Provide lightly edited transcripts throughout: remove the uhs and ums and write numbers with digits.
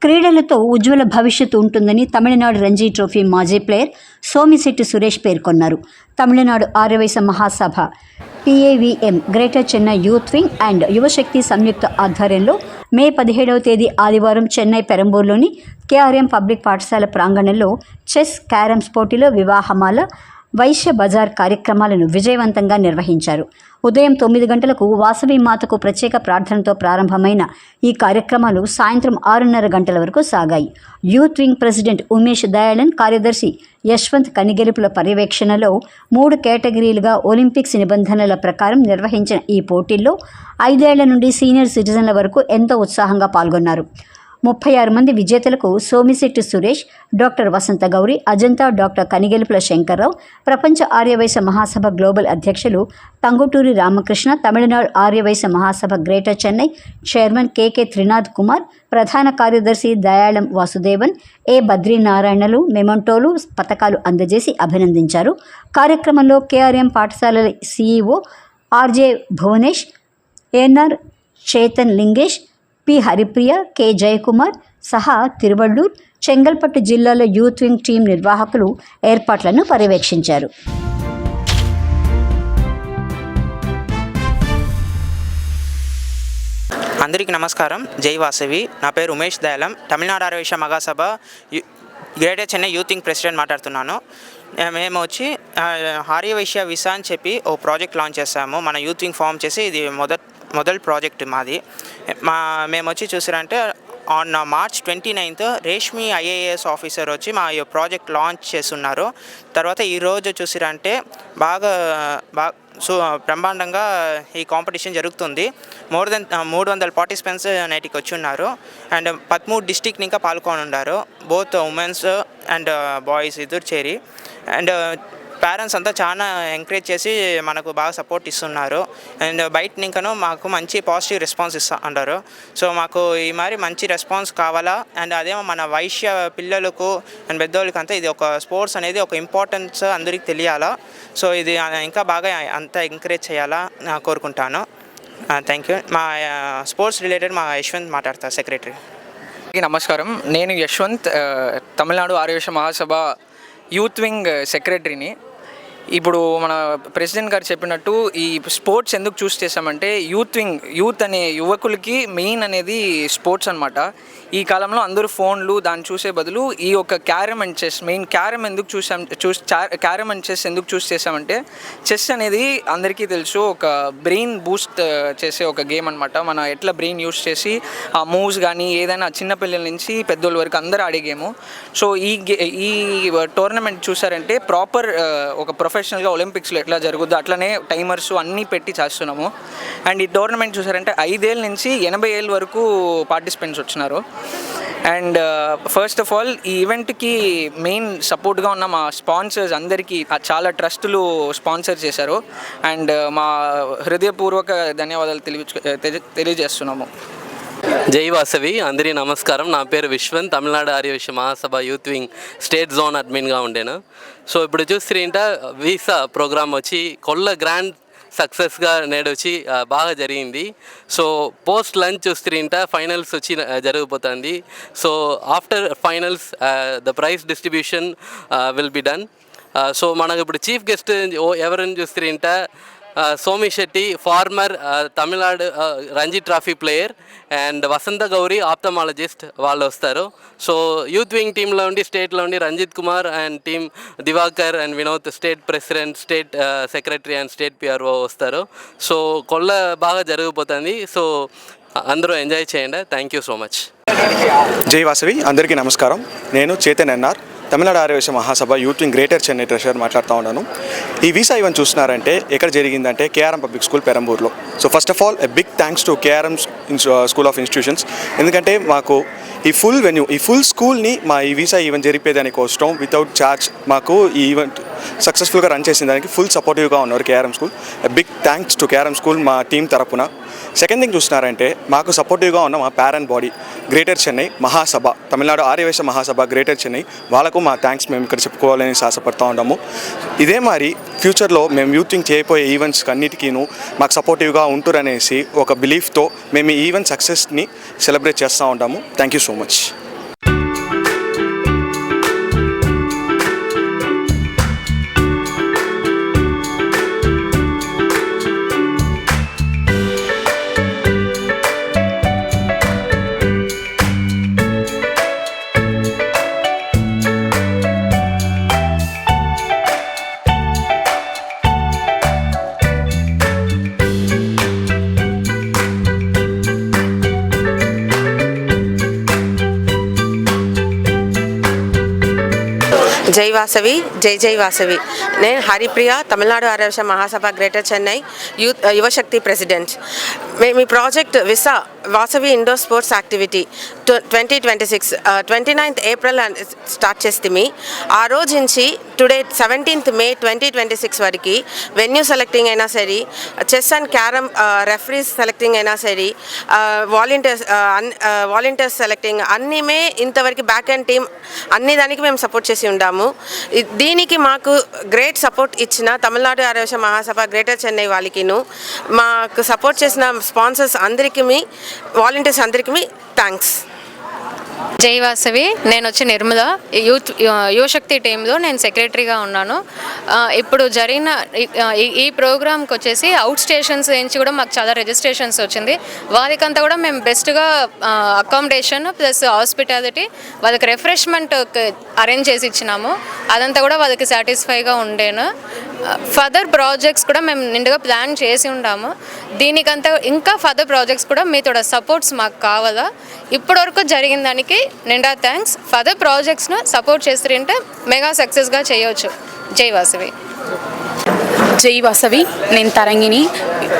క్రీడలతో ఉజ్వల భవిష్యత్తు ఉంటుందని తమిళనాడు రంజీ ట్రోఫీ మాజీ ప్లేయర్ సోమిశెట్టి సురేష్ పేర్కొన్నారు. Tamil Nadu Aryavysya Mahasabha PAVM greater Chennai youth wing and Yuvashakti సంయుక్త ఆధ్వర్యంలో మే 17వ తేదీ ఆదివారం చెన్నై పెరంబూర్లోని KRM పబ్లిక్ పాఠశాల ప్రాంగణంలో చెస్, క్యారమ్స్ పోటీలో వివాహమాల, వైశ్య బజార్ కార్యక్రమాలను విజయవంతంగా నిర్వహించారు. ఉదయం 9 గంటలకు వాసవి మాతకు ప్రత్యేక ప్రార్థనతో ప్రారంభమైన ఈ కార్యక్రమాలు సాయంత్రం 6:30 గంటల వరకు సాగాయి. యూత్ వింగ్ ప్రెసిడెంట్ ఉమేష్ దయాళన్, కార్యదర్శి యశ్వంత్ కనిగెలుపుల పర్యవేక్షణలో 3 కేటగిరీలుగా ఒలింపిక్స్ నిబంధనల ప్రకారం నిర్వహించిన ఈ పోటీల్లో 5 ఏళ్ల నుండి సీనియర్ సిటిజన్ల వరకు ఎంతో ఉత్సాహంగా పాల్గొన్నారు. 36 మంది విజేతలకు సోమిశెట్టి సురేష్, డాక్టర్ వసంత గౌరి, అజంతా డాక్టర్ కనిగెలుపుల శంకర్రావు, ప్రపంచ ఆర్యవైశ్య మహాసభ గ్లోబల్ అధ్యక్షులు తంగుటూరి రామకృష్ణ, తమిళనాడు ఆర్యవైశ్య మహాసభ greater Chennai chairman KK Trinath Kumar, ప్రధాన కార్యదర్శి దయాళం వాసుదేవన్, బద్రీనారాయణలు మెమంటోలు, పథకాలు అందజేసి అభినందించారు. కార్యక్రమంలో KRM పాఠశాలల CEO RJ Bhuvanesh, NR Chetan Lingesh, P Haripriya, K Jayakumar సహా తిరువళ్ళూర్, చెంగల్పట్టు జిల్లాల యూత్ వింగ్ టీం నిర్వాహకులు ఏర్పాట్లను పర్యవేక్షించారు. అందరికీ నమస్కారం. జై వాసవి. నా పేరు ఉమేష్ దయాళం, తమిళనాడు ఆర్యవైశ్య మహాసభ greater Chennai youth wing president మాట్లాడుతున్నాను. మేము వచ్చి ఆర్యవైశ్య విసా అని చెప్పి ఓ ప్రాజెక్ట్ లాంచ్ చేస్తాము. మన యూత్ వింగ్ ఫామ్ చేసి ఇది మొదటి ప్రాజెక్ట్ మాది. మేము వచ్చి చూసారంటే on March 29th Reshmi IAS officer వచ్చి మా ఈ ప్రాజెక్ట్ లాంచ్ చేస్తున్నారు. తర్వాత ఈరోజు చూసారంటే బాగా బ్రహ్మాండంగా ఈ కాంపిటీషన్ జరుగుతుంది. మోర్ దెన్ 300 పార్టిసిపెంట్స్ నేటికి వచ్చి ఉన్నారు. అండ్ 13 డిస్టిక్ ఇంకా పాల్గొని ఉన్నారు. బోత్ ఉమెన్స్ అండ్ బాయ్స్ ఇద్దరు చేరి. అండ్ పేరెంట్స్ అంతా చాలా ఎంకరేజ్ చేసి మనకు బాగా సపోర్ట్ ఇస్తున్నారు. అండ్ బయట ఇంకనూ మాకు మంచి పాజిటివ్ రెస్పాన్స్ అంటారు. సో మాకు ఈ మరి మంచి రెస్పాన్స్ కావాలా. అండ్ అదేమో మన వైశ్య పిల్లలకు అండ్ పెద్దోళ్ళకి అంతా ఇది ఒక స్పోర్ట్స్ అనేది ఒక ఇంపార్టెన్స్ అందరికీ తెలియాలా. సో ఇది ఇంకా బాగా అంతా ఎంకరేజ్ చేయాలా కోరుకుంటాను. Thank you. మా స్పోర్ట్స్ రిలేటెడ్ మా యశ్వంత్ మాట్లాడతారు, సెక్రటరీ. నమస్కారం, నేను యశ్వంత్, తమిళనాడు ఆర్యవైశ్య మహాసభ యూత్ వింగ్ సెక్రటరీని. ఇప్పుడు మన ప్రెసిడెంట్ గారు చెప్పినట్టు ఈ స్పోర్ట్స్ ఎందుకు చూస్ చేసామంటే యూత్ అనే యువకులకి మెయిన్ అనేది స్పోర్ట్స్ అనమాట. ఈ కాలంలో అందరూ ఫోన్లు దాన్ని చూసే బదులు ఈ యొక్క carrom and chess, main carrom ఎందుకు క్యారమ్ అండ్ చెస్ ఎందుకు చూస్ చేసామంటే చెస్ అనేది అందరికీ తెలుసు ఒక బ్రెయిన్ బూస్ట్ చేసే ఒక గేమ్ అనమాట. మన ఎట్లా బ్రెయిన్ యూస్ చేసి ఆ మూవ్స్ కానీ ఏదైనా చిన్నపిల్లల నుంచి పెద్దోళ్ళ వరకు అందరూ ఆడే గేము. సో ఈ టోర్నమెంట్ చూసారంటే ప్రాపర్ ఒక ప్రొఫెషనల్గా ఒలింపిక్స్లో ఎట్లా జరుగుద్దో అట్లనే టైమర్స్ అన్నీ పెట్టి చేస్తున్నాము. అండ్ ఈ టోర్నమెంట్ చూసారంటే 5 ఏళ్ళ నుంచి 80 ఏళ్ళ వరకు పార్టిసిపెంట్స్ వచ్చినారు. అండ్ ఫస్ట్ ఆఫ్ ఆల్ ఈ ఈవెంట్కి మెయిన్ సపోర్ట్గా ఉన్న మా స్పాన్సర్స్ అందరికీ చాలా ట్రస్టులు స్పాన్సర్ చేశారు. అండ్ మా హృదయపూర్వక ధన్యవాదాలు తెలియజేస్తున్నాము. జై వాసవి. అందరికీ నమస్కారం. నా పేరు Viswant, Tamil Nadu Aryavysya Mahasabha youth wing state zone అడ్మిన్గా ఉండేను. సో ఇప్పుడు చూస్తే వీసా ప్రోగ్రామ్ వచ్చి కొల్ల గ్రాండ్ సక్సెస్గా నేడు వచ్చి బాగా జరిగింది. సో పోస్ట్ లంచ్ చూస్తే ఫైనల్స్ వచ్చి జరిగిపోతుంది. So after finals the prize distribution will be done. So మనకు ఇప్పుడు చీఫ్ గెస్ట్ ఎవరని చూస్తే Somisetti, former Tamil Nadu Ranji trophy player, and Vasantha Gowri ophthalmologist వాళ్ళు వస్తారు. సో యూత్ వింగ్ టీంలో ఉండి స్టేట్లో ఉండి Ranjith Kumar and team Divakar and Vinod state president, state secretary and state PRO వస్తారు. సో కొల్ల బాగా జరిగిపోతుంది. సో అందరూ ఎంజాయ్ చేయండి. Thank you so much. జై వాసవి. అందరికీ నమస్కారం. నేను Chetan NR, Tamil Nadu Aryavysya Mahasabha youth wing greater Chennai treasurer మాట్లాడుతూ ఉన్నాను. ఈ వీసా ఈవెంట్ చూస్తున్నారంటే ఎక్కడ జరిగిందంటే KRM పబ్లిక్ స్కూల్ పెరంబూర్లో. So first of all big thanks to KRM school of institutions. ఎందుకంటే మాకు ఈ ఫుల్ స్కూల్ని మా ఈ వీసా ఈవెంట్ జరిపేదానికి కోసం వితౌట్ ఛార్జ్ మాకు ఈ ఈవెంట్ సక్సెస్ఫుల్గా రన్ చేసిన దానికి ఫుల్ సపోర్టివ్గా ఉన్నారు KRM school. Big thanks to KRM school మా టీం తరపున. సెకండ్ థింగ్ చూస్తున్నారంటే మాకు సపోర్టివ్గా ఉన్న మా parent body greater Chennai Mahasabha, Tamil Nadu Aryavysya మహాసభ గ్రేటర్ చెన్నై, వాళ్ళకు మా థ్యాంక్స్ మేము ఇక్కడ చెప్పుకోవాలని ఆశపడుతూ ఉన్నాము. ఇదే మరి ఫ్యూచర్లో మేము యూత్ వింగ్ చేయబోయే ఈవెంట్స్ అన్నిటికీను మాకు సపోర్టివ్గా ఉంటురనేసి ఒక బిలీఫ్తో మేము ఈ ఈవెంట్ సక్సెస్ని సెలబ్రేట్ చేస్తూ ఉంటాము. Thank you so much. జై వాసవి, జై వాసవి. నేను హరిప్రియ, తమిళనాడు ఆర్యవైశ్య మహాసభ గ్రేటర్ చెన్నై యువశక్తి ప్రెసిడెంట్. మేము ఈ project VISA Vasavi indoor sports activity 2026 29th April start చేస్తే ఆ రోజు నుంచి టుడే 17th May 2026 వరకు వెన్యూ సెలెక్టింగ్ అయినా సరే, chess and carrom referees selecting అయినా సరే, వాలంటీర్స్ సెలెక్టింగ్ అన్నీ ఇంతవరకు బ్యాక్ అండ్ టీమ్ అన్ని దానికి మేము సపోర్ట్ చేసి ఉన్నాము. దీనికి మాకు గ్రేట్ సపోర్ట్ ఇచ్చిన తమిళనాడు ఆర్యవైశ్య మహాసభ గ్రేటర్ చెన్నై వాళ్ళకిను, మాకు సపోర్ట్ చేసిన స్పాన్సర్స్ అందరికీ, వాలంటీర్స్ అందరికీ థ్యాంక్స్. జై వాసవి. నేను వచ్చి నిర్మల యువశక్తి టీంలో నేను సెక్రటరీగా ఉన్నాను. ఇప్పుడు జరిగిన ఈ ప్రోగ్రామ్కి వచ్చేసి అవుట్ స్టేషన్స్ నుంచి కూడా మాకు చాలా రిజిస్ట్రేషన్స్ వచ్చింది. వారికంతా కూడా మేము బెస్ట్గా అకామిడేషన్ ప్లస్ హాస్పిటాలిటీ, వాళ్ళకి రిఫ్రెష్మెంట్ అరేంజ్ చేసి ఇచ్చినాము. అదంతా కూడా వాళ్ళకి సాటిస్ఫైగా ఉండేను. ఫర్దర్ ప్రాజెక్ట్స్ కూడా మేము నిండుగా ప్లాన్ చేసి ఉన్నాము. దీనికంతా ఇంకా ఫర్దర్ ప్రాజెక్ట్స్ కూడా మీతో సపోర్ట్స్ మాకు కావాలా. ఇప్పటివరకు జరిగిన దానికి నిండా థ్యాంక్స్. ఫర్దర్ ప్రాజెక్ట్స్ను సపోర్ట్ చేస్తుంటే మెగా సక్సెస్గా చేయవచ్చు. జై వాసవి. జై వాసవి. నేను తరంగిణి,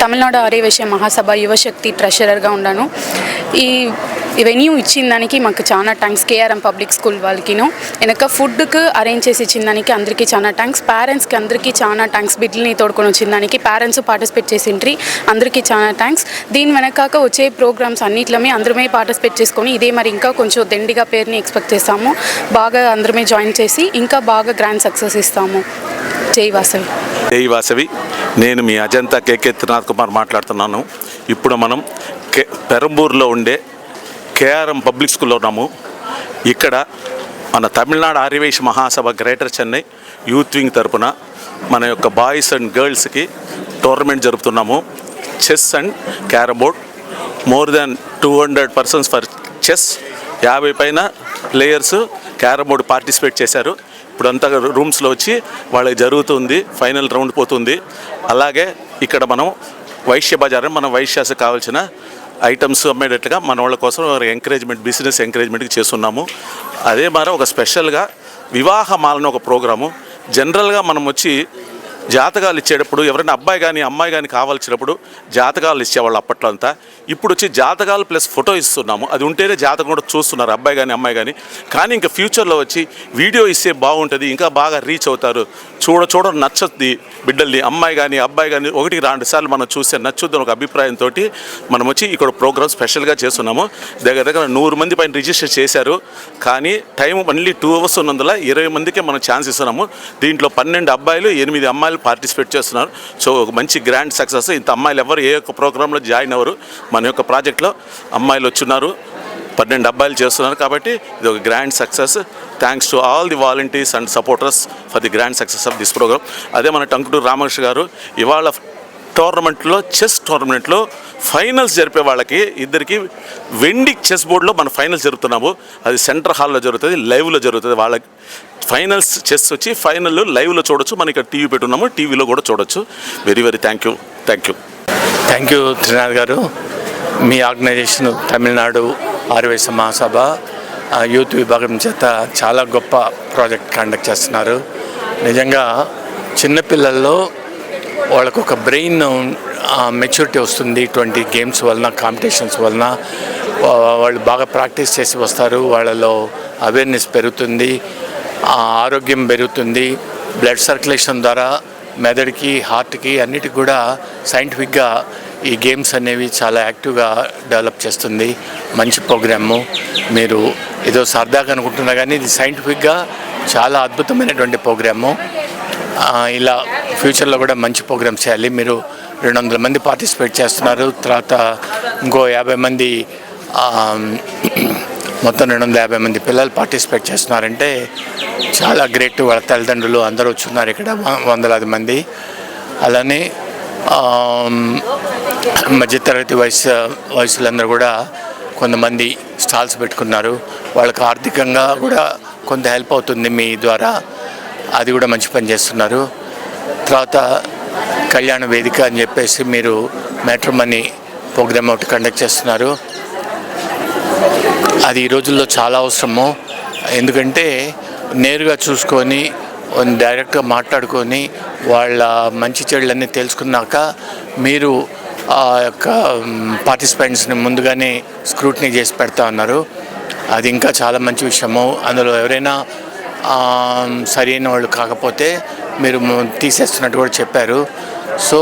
తమిళనాడు ఆర్యవైశ్య మహాసభ యువశక్తి ట్రెషరర్గా ఉన్నాను. ఈ వెన్యూ ఇచ్చిన దానికి మాకు చాలా థ్యాంక్స్. కేఆర్ఎం పబ్లిక్ స్కూల్ వాళ్ళకిను వెనక ఫుడ్కి అరేంజ్ చేసి ఇచ్చిన దానికి అందరికీ చాలా థ్యాంక్స్. పేరెంట్స్కి అందరికీ చాలా థ్యాంక్స్. బిడ్డల్ని తోడుకొని వచ్చిన దానికి పేరెంట్స్ పార్టిసిపేట్ చేసిండ్రి, అందరికీ చాలా థ్యాంక్స్. దీని వెనకాక వచ్చే ప్రోగ్రామ్స్ అన్నిట్లమే అందరమే పార్టిసిపేట్ చేసుకొని ఇదే మరి ఇంకా కొంచెం దండిగా పేరుని ఎక్స్పెక్ట్ చేస్తాము. బాగా అందరమే జాయిన్ చేసి ఇంకా బాగా గ్రాండ్ సక్సెస్ ఇస్తాము. జై వాసవి. జై వాసవి. నేను మీ అజంతా కేకే త్రినాథ్ కుమార్ మాట్లాడుతున్నాను. ఇప్పుడు మనం పెరంబూరులో ఉండే కేఆర్ఎం పబ్లిక్ స్కూల్లో ఉన్నాము. ఇక్కడ మన తమిళనాడు ఆర్యవైశ్య మహాసభ గ్రేటర్ చెన్నై యూత్ వింగ్ తరపున మన యొక్క బాయ్స్ అండ్ గర్ల్స్కి టోర్నమెంట్ జరుపుతున్నాము. Chess and carrom board. More than 200 persons for chess, 50 పైన ప్లేయర్స్ క్యారమ్ బోర్డ్ పార్టిసిపేట్ చేశారు. ఇప్పుడంతా రూమ్స్లో వచ్చి వాళ్ళకి జరుగుతుంది, ఫైనల్ రౌండ్ పోతుంది. అలాగే ఇక్కడ మనం వైశ్య బజార్, మన వైశ్యాసకు కావాల్సిన ఐటమ్స్ అమ్మేటట్లుగా మన వాళ్ళ కోసం ఎంకరేజ్మెంట్, బిజినెస్ ఎంకరేజ్మెంట్కి చేస్తున్నాము. అదే మరి ఒక స్పెషల్గా వివాహమాలను ఒక ప్రోగ్రాము. జనరల్గా మనం వచ్చి జాతకాలు ఇచ్చేటప్పుడు ఎవరైనా అబ్బాయి కానీ అమ్మాయి కానీ కావాల్సినప్పుడు జాతకాలు ఇచ్చేవాళ్ళు అప్పట్లో అంతా. ఇప్పుడు వచ్చి జాతకాలు ప్లస్ ఫోటో ఇస్తున్నాము. అది ఉంటేనే జాతకం కూడా చూస్తున్నారు, అబ్బాయి కానీ అమ్మాయి కానీ. కానీ ఇంకా ఫ్యూచర్లో వచ్చి వీడియో ఇస్తే బాగుంటుంది, ఇంకా బాగా రీచ్ అవుతారు. చూడ నచ్చుద్ది బిడ్డల్ని, అమ్మాయి కానీ అబ్బాయి కానీ 1-2 సార్లు మనం చూస్తే నచ్చుద్దని ఒక అభిప్రాయంతో మనం వచ్చి ఇక్కడ ప్రోగ్రామ్ స్పెషల్గా చేస్తున్నాము. దగ్గర 100 మంది పైన రిజిస్టర్ చేశారు. కానీ టైం ఓన్లీ 2 hours ఉన్నందువల్ల 20 మందికే మనం ఛాన్స్ ఇస్తున్నాము. దీంట్లో 12 అబ్బాయిలు 8 అమ్మాయిలు పార్టిసిపేట్ చేస్తున్నారు. సో ఒక మంచి గ్రాండ్ సక్సెస్. ఇంత అమ్మాయిలు ఎవరు ఏ ఒక్క ప్రోగ్రాంలో జాయిన్ అవ్వరు. మన యొక్క ప్రాజెక్ట్లో అమ్మాయిలు వచ్చున్నారు, 12 అబ్బాయిలు చేస్తున్నారు. కాబట్టి ఇది ఒక grand success. Thanks to all the volunteers and supporters for the grand success of this program. అదే మన టంకుటూరు రామకృష్ణ గారు ఇవాళ టోర్నమెంట్లో, చెస్ టోర్నమెంట్లో ఫైనల్స్ జరిపే వాళ్ళకి ఇద్దరికి వెండి చెస్ బోర్డులో మన ఫైనల్స్ జరుగుతున్నాము. అది సెంటర్ హాల్లో జరుగుతుంది, లైవ్లో జరుగుతుంది. వాళ్ళకి ఫైనల్స్ చెస్ వచ్చి ఫైనల్ లైవ్లో చూడొచ్చు. మనం ఇక్కడ టీవీ పెట్టున్నాము, టీవీలో కూడా చూడొచ్చు. Very very thank you. Thank you Trinath గారు. మీ ఆర్గనైజేషన్ తమిళనాడు ఆర్యవైశ్య మహాసభ యూత్ విభాగం చేత చాలా గొప్ప ప్రాజెక్ట్ కండక్ట్ చేస్తున్నారు. నిజంగా చిన్నపిల్లల్లో వాళ్ళకు ఒక బ్రెయిన్ మెచ్యూరిటీ వస్తుంది. ఇటువంటి గేమ్స్ వలన, కాంపిటీషన్స్ వలన వాళ్ళు బాగా ప్రాక్టీస్ చేసి వస్తారు. వాళ్ళలో అవేర్నెస్ పెరుగుతుంది, ఆరోగ్యం పెరుగుతుంది. బ్లడ్ సర్క్యులేషన్ ద్వారా మెదడుకి, హార్ట్కి అన్నిటికి కూడా సైంటిఫిక్గా ఈ గేమ్స్ అనేవి చాలా యాక్టివ్గా డెవలప్ చేస్తుంది. మంచి ప్రోగ్రాము. మీరు ఏదో సరదాగా అనుకుంటున్నా కానీ ఇది సైంటిఫిక్గా చాలా అద్భుతమైనటువంటి ప్రోగ్రాము. ఇలా ఫ్యూచర్లో కూడా మంచి ప్రోగ్రామ్స్ చేయాలి. మీరు 200 మంది పార్టిసిపేట్ చేస్తున్నారు. తర్వాత ఇంకో 50 మంది, మొత్తం 250 మంది పిల్లలు పార్టిసిపేట్ చేస్తున్నారంటే చాలా గ్రేట్. వాళ్ళ తల్లిదండ్రులు అందరూ వచ్చున్నారు ఇక్కడ, వందలాది మంది. అలానే మధ్యతరగతి వయసులందరూ కూడా కొంతమంది స్టాల్స్ పెట్టుకున్నారు. వాళ్ళకి ఆర్థికంగా కూడా కొంత హెల్ప్ అవుతుంది మీ ద్వారా. అది కూడా మంచి పని చేస్తున్నారు. తర్వాత కళ్యాణ వేదిక అని చెప్పేసి మీరు మ్యాట్రిమనీ ప్రోగ్రామ్ ఒకటి కండక్ట్ చేస్తున్నారు. అది ఈ రోజుల్లో చాలా అవసరము. ఎందుకంటే నేరుగా చూసుకొని డైరెక్ట్గా మాట్లాడుకొని వాళ్ళ మంచి చెడులన్నీ తెలుసుకున్నాక మీరు ఆ యొక్క పార్టిసిపెంట్స్ని ముందుగానే స్క్రూటినీ చేసి పెడతా ఉన్నారు. అది ఇంకా చాలా మంచి విషయము. అందులో ఎవరైనా సరైన వాళ్ళు కాకపోతే మీరు తీసేస్తున్నట్టు కూడా చెప్పారు. సో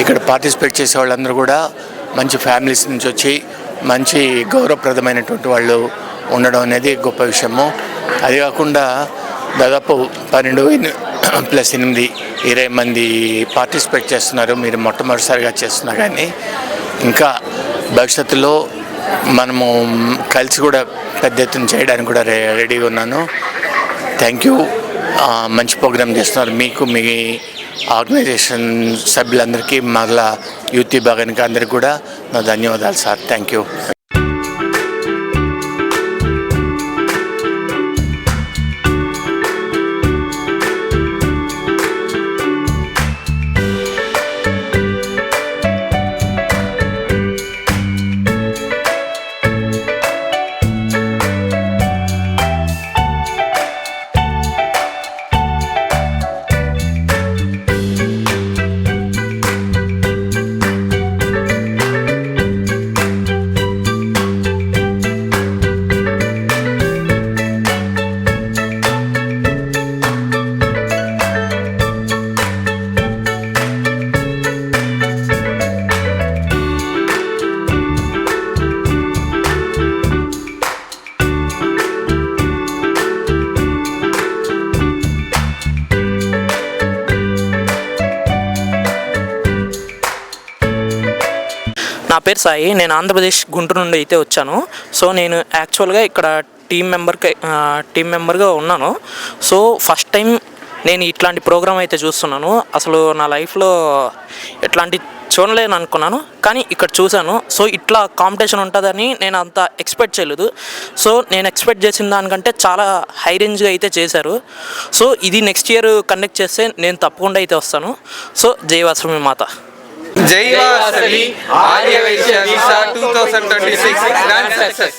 ఇక్కడ పార్టిసిపేట్ చేసే వాళ్ళందరూ కూడా మంచి ఫ్యామిలీస్ నుంచి వచ్చి మంచి గౌరవప్రదమైనటువంటి వాళ్ళు ఉండడం అనేది గొప్ప విషయము. అది కాకుండా దాదాపు 12+8 20 మంది పార్టిసిపేట్ చేస్తున్నారు. మీరు మొట్టమొదటిసారిగా చేస్తున్నారు, కానీ ఇంకా భవిష్యత్తులో మనము కలిసి కూడా పెద్ద ఎత్తున చేయడానికి కూడా రెడీగా ఉన్నాను. Thank you. మంచి ప్రోగ్రామ్ చేస్తున్నారు. మీకు మీ ఆర్గనైజేషన్ సభ్యులందరికీ మరలా యూత్ విభాగానికి అందరికీ కూడా నా ధన్యవాదాలు సార్. Thank you. నా పేరు సాయి. నేను ఆంధ్రప్రదేశ్ గుంటూరు నుండి అయితే వచ్చాను. సో నేను యాక్చువల్గా ఇక్కడ టీం మెంబర్గా ఉన్నాను. సో ఫస్ట్ టైం నేను ఇట్లాంటి ప్రోగ్రామ్ అయితే చూస్తున్నాను. అసలు నా లైఫ్లో ఎట్లాంటి చూడలేను అనుకున్నాను, కానీ ఇక్కడ చూశాను. సో ఇట్లా కాంపిటీషన్ ఉంటుందని నేను అంత ఎక్స్పెక్ట్ చేయలేదు. సో నేను ఎక్స్పెక్ట్ చేసిన దానికంటే చాలా హై రేంజ్గా అయితే చేశారు. సో ఇది నెక్స్ట్ ఇయర్ కండక్ట్ చేస్తే నేను తప్పకుండా అయితే వస్తాను. సో జై వాసవి మాత. జై Vasavi Arya Vysya VISA 2026 grand success.